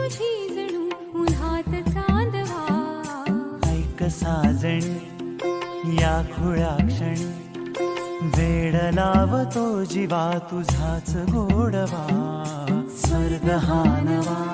तुझी जणू उन्हात चांदवा. ऐक साजणी या खुळ्या क्षणी वेड लावतो जीवा तुझाच गोडवा. स्वर्ग हा नवा